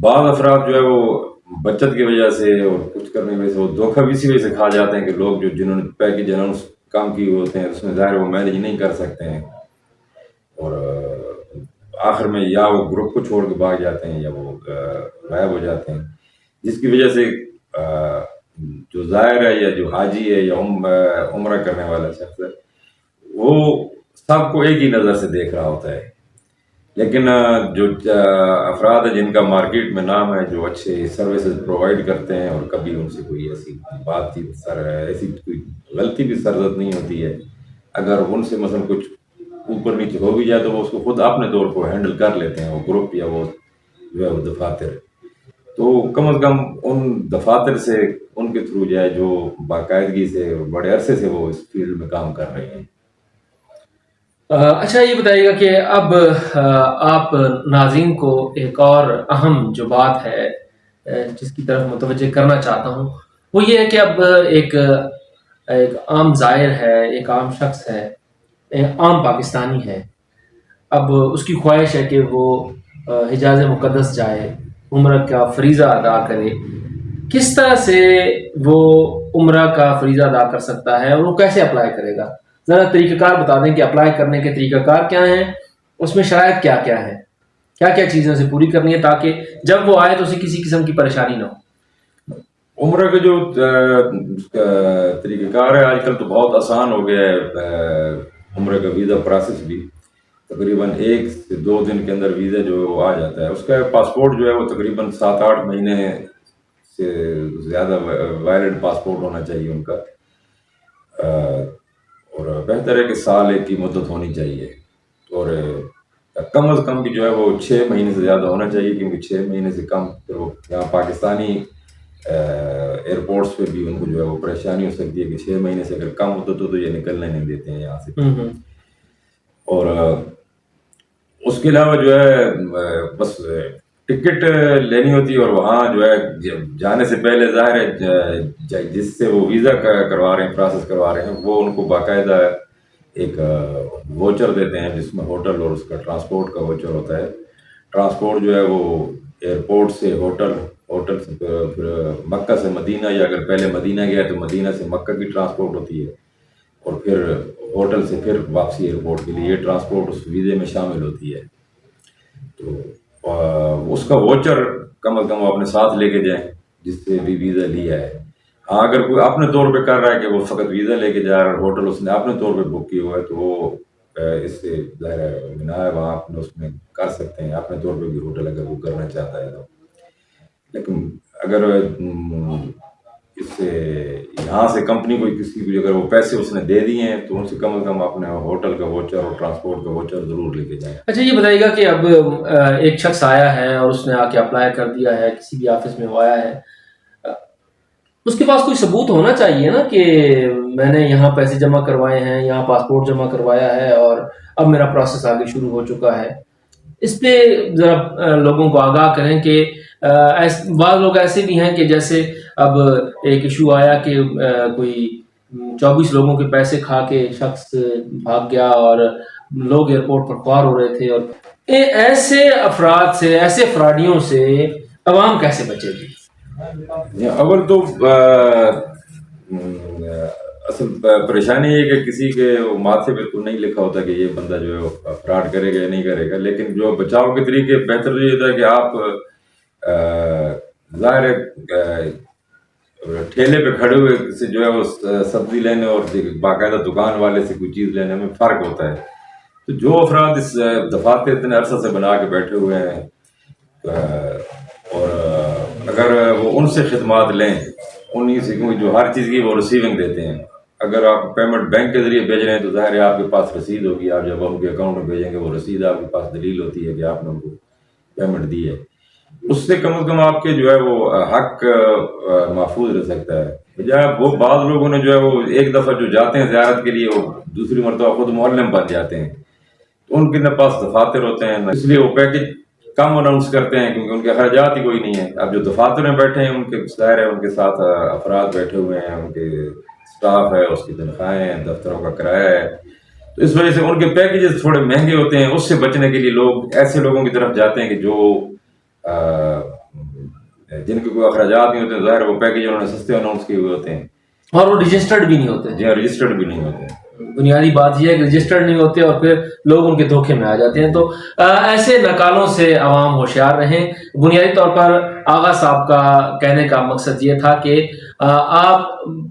بعض افراد جو ہے وہ بچت کی وجہ سے اور کچھ کرنے کی وجہ سے وہ دھوکہ بھی اسی وجہ سے کھا جاتے ہیں کہ لوگ جو جنہوں نے پیکج اناؤنس کام کیے ہوتے ہیں اس میں ظاہر وہ مینیج نہیں کر سکتے ہیں، اور آخر میں یا وہ گروپ کو چھوڑ کے بھاگ جاتے ہیں یا وہ غائب ہو جاتے ہیں، جس کی وجہ سے جو زائر ہے یا جو حاجی ہے یا عمرہ کرنے والا شخص ہے وہ سب کو ایک ہی نظر سے دیکھ رہا ہوتا ہے، لیکن جو افراد ہیں جن کا مارکیٹ میں نام ہے، جو اچھے سروسز پرووائڈ کرتے ہیں اور کبھی ان سے کوئی ایسی بات چیت ایسی کوئی غلطی بھی سرزد نہیں ہوتی ہے، اگر ان سے مثلا کچھ اوپر نیچے ہو بھی جائے تو وہ اس کو خود اپنے طور پر ہینڈل کر لیتے ہیں، وہ گروپ یا وہ جو ہے وہ دفاتر، تو کم از کم ان دفاتر سے ان کے تھرو جائے جو باقاعدگی سے اور بڑے عرصے سے وہ اس فیلڈ میں کام کر رہے ہیں۔ اچھا یہ بتائیے گا کہ اب آپ ناظرین کو ایک اور اہم جو بات ہے جس کی طرف متوجہ کرنا چاہتا ہوں وہ یہ ہے کہ اب ایک عام زائر ہے، ایک عام شخص ہے، ایک عام پاکستانی ہے، اب اس کی خواہش ہے کہ وہ حجاز مقدس جائے، عمرہ کا فریضہ ادا کرے۔ کس طرح سے وہ عمرہ کا فریضہ ادا کر سکتا ہے اور وہ کیسے اپلائی کرے گا؟ ذرا طریقہ کار بتا دیں کہ اپلائی کرنے کے طریقہ کار کیا ہیں، اس میں شرائط کیا کیا ہے، کیا کیا چیزیں اسے پوری کرنی ہے تاکہ جب وہ آئے تو اسے کسی قسم کی پریشانی نہ ہو۔ عمرہ کا جو طریقہ کار ہے آج کل تو بہت آسان ہو گیا ہے، عمرہ کا ویزا پروسیس بھی تقریباً 1 سے 2 دن کے اندر ویزا جو ہے وہ آ جاتا ہے، اس کا پاسپورٹ جو ہے وہ تقریباً 7-8 مہینے سے زیادہ ویلڈ پاسپورٹ ہونا چاہیے ان کا، اور بہتر ہے کہ سال 1 کی مدت ہونی چاہیے، اور کم از کم بھی جو ہے وہ 6 مہینے سے زیادہ ہونا چاہیے، کیونکہ 6 مہینے سے کم پھر وہ یہاں پاکستانی ایئرپورٹس پہ بھی ان کو جو ہے وہ پریشانی ہو سکتی ہے کہ 6 مہینے سے اگر کم مدت ہو تو یہ نکلنے نہیں دیتے ہیں یہاں سے، اور اس کے علاوہ جو ہے بس ٹکٹ لینی ہوتی ہے، اور وہاں جو ہے جانے سے پہلے ظاہر ہے جس سے وہ ویزا کروا رہے ہیں، پروسیس کروا رہے ہیں، وہ ان کو باقاعدہ ایک ووچر دیتے ہیں جس میں ہوٹل اور اس کا ٹرانسپورٹ کا ووچر ہوتا ہے۔ ٹرانسپورٹ جو ہے وہ ایئرپورٹ سے ہوٹل سے پھر مکہ سے مدینہ، یا اگر پہلے مدینہ گیا تو مدینہ سے مکہ کی ٹرانسپورٹ ہوتی ہے، اور پھر ہوٹل سے پھر واپسی ایئرپورٹ کے لیے، یہ ٹرانسپورٹ اس ویزے میں شامل ہوتی ہے۔ تو اس کا ووچر کم از کم وہ اپنے ساتھ لے کے جائیں جس سے بھی ویزا لیا ہے۔ ہاں اگر کوئی اپنے طور پہ کر رہا ہے کہ وہ فقط ویزا لے کے جا رہا ہے اور ہوٹل اس نے اپنے طور پہ بک کیا ہوا ہے تو وہ اس سے ظاہر ہے بنا ہے وہاں اپنے اس میں کر سکتے ہیں اپنے طور پہ بھی ہوٹل اگر وہ کرنا چاہتا ہے تو، لیکن اگر اس سے یہاں سے کمپنی کو کسی کو اگر وہ پیسے اس نے دے دیے ہیں تو ان سے کم از کم اپنے ہوٹل کا ووچر اور ٹرانسپورٹ کا ووچر ضرور لے کے جائیں۔ اچھا یہ بتائیے گا کہ اب ایک شخص آیا ہے اور اس نے آ کے اپلائی کر دیا ہے، کسی بھی آفس میں وہ آیا ہے، اس کے پاس کوئی ثبوت ہونا چاہیے نا کہ میں نے یہاں پیسے جمع کروائے ہیں، یہاں پاسپورٹ جمع کروایا ہے اور اب میرا پروسیس آگے شروع ہو چکا ہے۔ اس پہ ذرا لوگوں کو آگاہ کریں کہ بعض لوگ ایسے بھی ہیں کہ جیسے اب ایک ایشو آیا کہ کوئی 24 لوگوں کے پیسے کھا کے شخص بھاگ گیا اور لوگ ایئرپورٹ پر خوار ہو رہے تھے، اور ایسے افراد سے، ایسے فراڈیوں سے عوام کیسے بچے گی؟ اول تو اصل پریشانی یہ کہ کسی کے ماتھے پہ تو نہیں لکھا ہوتا کہ یہ بندہ جو ہے فراڈ کرے گا یا نہیں کرے گا، لیکن جو بچاؤ کے طریقے بہتر یہ ہوتا ہے کہ آپ ظاہر ٹھیلے پہ کھڑے ہوئے سے جو ہے وہ سبزی لینے اور باقاعدہ دکان والے سے کوئی چیز لینے میں فرق ہوتا ہے، تو جو افراد اس دفاتر اتنے عرصہ سے بنا کے بیٹھے ہوئے ہیں اور اگر وہ ان سے خدمات لیں، انہیں سے کیونکہ جو ہر چیز کی وہ ریسیونگ دیتے ہیں، اگر آپ پیمنٹ بینک کے ذریعے بھیج رہے ہیں تو ظاہر ہے آپ کے پاس رسید ہوگی، آپ جب ان کے اکاؤنٹ میں بھیجیں گے وہ رسید آپ کے پاس دلیل ہوتی ہے کہ آپ نے ان کو پیمنٹ دی ہے، اس سے کم از کم آپ کے جو ہے وہ حق محفوظ رہ سکتا ہے، بجائے وہ بعض لوگوں نے جو ہے وہ ایک دفعہ جو جاتے ہیں زیارت کے لیے وہ دوسری مرتبہ خود معلم بن جاتے ہیں، تو ان کے نہ پاس دفاتر ہوتے ہیں، اس لیے وہ پیکج کم اناؤنس کرتے ہیں کیونکہ ان کے اخراجات ہی کوئی نہیں ہے۔ اب جو دفاتر میں بیٹھے ہیں ان کے ظاہر ہے ان کے ساتھ افراد بیٹھے ہوئے ہیں، ان کے سٹاف ہے، اس کی تنخواہیں ہیں، دفتروں کا کرایہ ہے، تو اس وجہ سے ان کے پیکیجز تھوڑے مہنگے ہوتے ہیں، اس سے بچنے کے لیے لوگ ایسے لوگوں کی طرف جاتے ہیں کہ جو جن کے کوئی اخراجات نہیں ہوتے، ظاہر وہ پیکج انہوں نے سستے اناؤنس کیے ہوئے ہوتے ہیں اور وہ رجسٹرڈ بھی نہیں ہوتے. جی ہاں، رجسٹرڈ بھی نہیں ہوتے. بنیادی بات یہ ہے کہ رجسٹرڈ نہیں ہوتے اور پھر لوگ ان کے دھوکے میں آ جاتے ہیں. تو ایسے نکالوں سے عوام ہوشیار رہیں. بنیادی طور پر آغا صاحب کا کہنے کا مقصد یہ تھا کہ آپ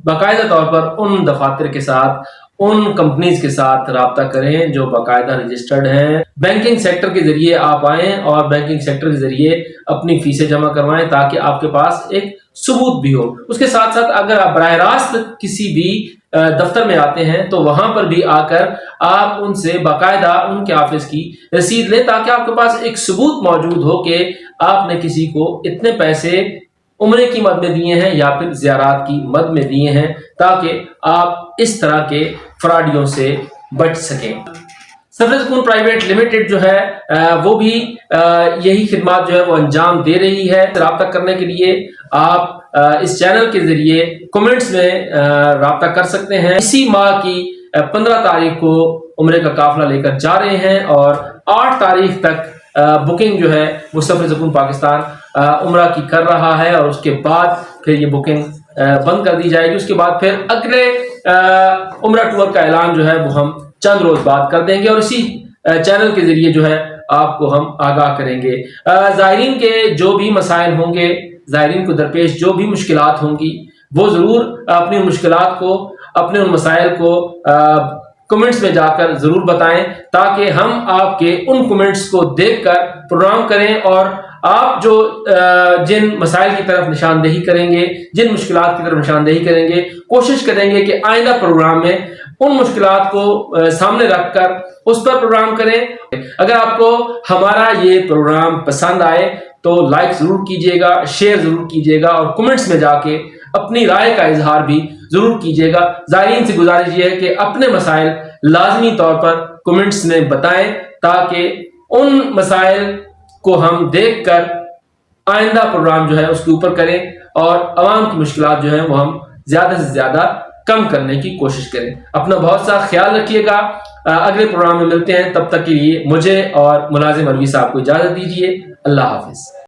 باقاعدہ طور پر ان دفاتر کے ساتھ، ان کمپنیز کے ساتھ رابطہ کریں جو باقاعدہ رجسٹرڈ ہیں. بینکنگ سیکٹر کے ذریعے آپ آئیں اور بینکنگ سیکٹر کے ذریعے اپنی فیسیں جمع کروائیں تاکہ آپ کے پاس ایک ثبوت بھی ہو. اس کے ساتھ ساتھ اگر آپ براہ راست کسی بھی دفتر میں آتے ہیں تو وہاں پر بھی آ کر آپ ان سے باقاعدہ ان کے آفس کی رسید لیں تاکہ آپ کے پاس ایک ثبوت موجود ہو کہ آپ نے کسی کو اتنے پیسے عمرے کی مد میں دیے ہیں یا پھر زیارات کی مد میں دیے ہیں، تاکہ آپ اس طرح کے فراڈیوں سے بچ سکیں. سفر سکون پرائیویٹ لمیٹڈ جو ہے وہ بھی یہی خدمات جو ہے وہ انجام دے رہی ہے. رابطہ کرنے کے لیے آپ اس چینل کے ذریعے کمنٹس میں رابطہ کر سکتے ہیں. اسی ماہ کی 15 تاریخ کو عمرے کا قافلہ لے کر جا رہے ہیں اور 8 تاریخ تک بکنگ جو ہے وہ سفر سکون پاکستان عمرہ کی کر رہا ہے اور اس کے بعد پھر یہ بکنگ بند کر دی جائے گی. اس کے بعد پھر اگلے عمرہ ٹور کا اعلان جو ہے وہ ہم چند روز بعد کر دیں گے اور اسی چینل کے ذریعے جو ہے آپ کو ہم آگاہ کریں گے. زائرین کے جو بھی مسائل ہوں گے، زائرین کو درپیش جو بھی مشکلات ہوں گی، وہ ضرور اپنی مشکلات کو، اپنے ان مسائل کو کمنٹس میں جا کر ضرور بتائیں تاکہ ہم آپ کے ان کمنٹس کو دیکھ کر پروگرام کریں اور آپ جو جن مسائل کی طرف نشاندہی کریں گے، جن مشکلات کی طرف نشاندہی کریں گے، کوشش کریں گے کہ آئندہ پروگرام میں ان مشکلات کو سامنے رکھ کر اس پر پروگرام کریں. اگر آپ کو ہمارا یہ پروگرام پسند آئے تو لائک ضرور کیجیے گا، شیئر ضرور کیجیے گا اور کمنٹس میں جا کے اپنی رائے کا اظہار بھی ضرور کیجیے گا. زائرین سے گزارش یہ ہے کہ اپنے مسائل لازمی طور پر کمنٹس میں بتائیں تاکہ ان مسائل کو ہم دیکھ کر آئندہ پروگرام جو ہے اس کے اوپر کریں اور عوام کی مشکلات جو ہیں وہ ہم زیادہ سے زیادہ کم کرنے کی کوشش کریں. اپنا بہت سا خیال رکھیے گا. اگلے پروگرام میں ملتے ہیں، تب تک کے لیے مجھے اور ملازم الوی صاحب کو اجازت دیجیے. اللہ حافظ.